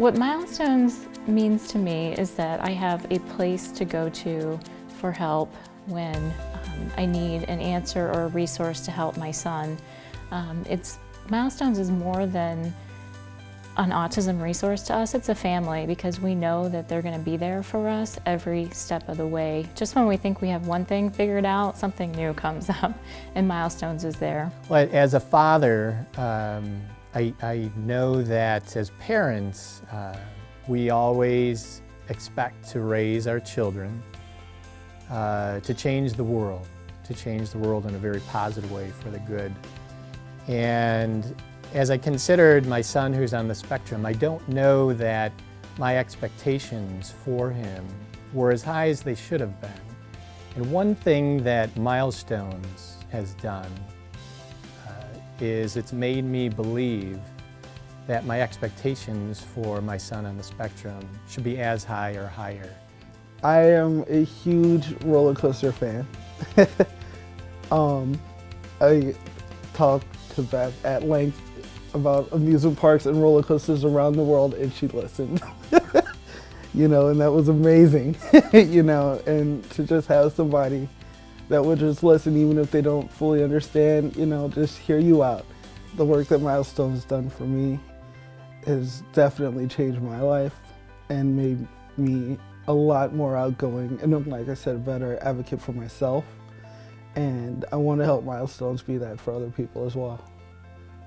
What Milestones means to me is that I have a place to go to for help when I need an answer or a resource to help my son. Milestones is more than an autism resource to us. It's a family because we know that they're going to be there for us every step of the way. Just when we think we have one thing figured out, something new comes up, and Milestones is there. Well, as a father, I know that as parents, we always expect to raise our children to change the world in a very positive way for the good. And as I considered my son who's on the spectrum, I don't know that my expectations for him were as high as they should have been. And one thing that Milestones has done is it's made me believe that my expectations for my son on the spectrum should be as high or higher. I am a huge roller coaster fan. I talked to Beth at length about amusement parks and roller coasters around the world, and she listened. You know, and that was amazing. You know, and to just have somebody that would just listen even if they don't fully understand, you know, just hear you out. The work that Milestones has done for me has definitely changed my life and made me a lot more outgoing and, like I said, a better advocate for myself. And I want to help Milestones be that for other people as well.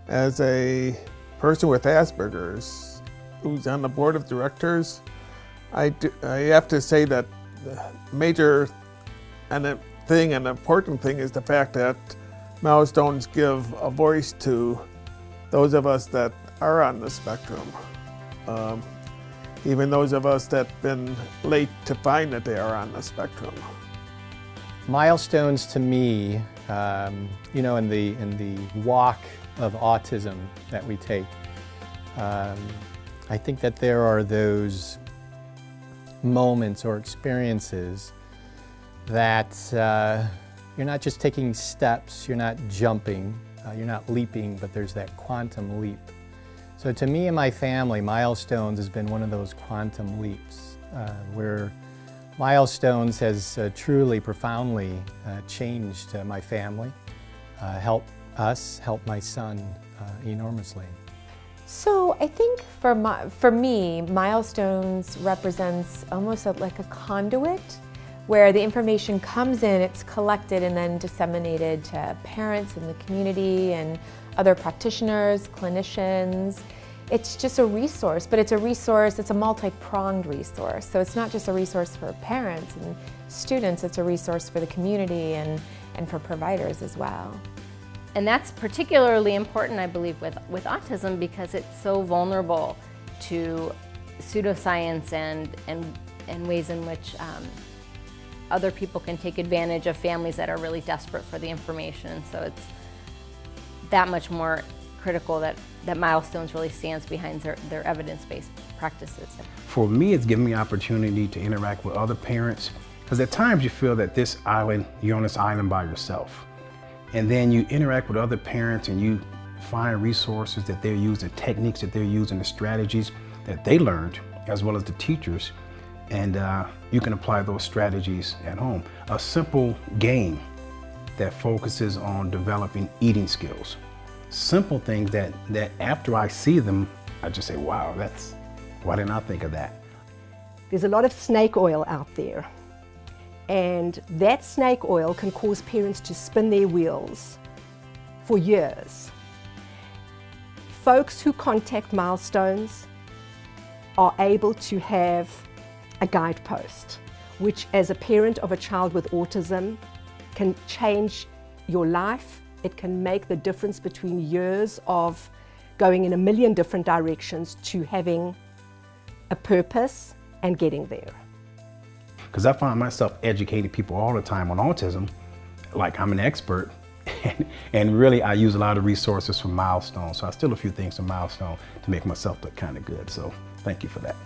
As a person with Asperger's who's on the board of directors, I have to say that the major and an important thing is the fact that Milestones give a voice to those of us that are on the spectrum. Even those of us that have been late to find that they are on the spectrum. Milestones to me, you know, in the walk of autism that we take, I think that there are those moments or experiences that you're not just taking steps, you're not jumping, you're not leaping, but there's that quantum leap. So to me and my family, Milestones has been one of those quantum leaps where Milestones has truly, profoundly changed my family, helped us, helped my son enormously. So I think for me, Milestones represents almost like a conduit where the information comes in, it's collected and then disseminated to parents in the community and other practitioners, clinicians. It's just a resource, but it's a resource, it's a multi-pronged resource. So it's not just a resource for parents and students, it's a resource for the community and for providers as well. And that's particularly important, I believe, with autism because it's so vulnerable to pseudoscience and ways in which other people can take advantage of families that are really desperate for the information. So it's that much more critical that Milestones really stands behind their evidence-based practices. For me, it's given me opportunity to interact with other parents because at times you feel that you're on this island by yourself. And then you interact with other parents and you find resources that they're using, techniques that they're using, the strategies that they learned, as well as the teachers. And you can apply those strategies at home. A simple game that focuses on developing eating skills. Simple things that after I see them, I just say, wow, why didn't I think of that? There's a lot of snake oil out there. And that snake oil can cause parents to spin their wheels for years. Folks who contact Milestones are able to have a guidepost, which as a parent of a child with autism can change your life. It can make the difference between years of going in a million different directions to having a purpose and getting there. Because I find myself educating people all the time on autism, like I'm an expert, and really I use a lot of resources from Milestones. So I steal a few things from Milestone to make myself look kind of good. So thank you for that.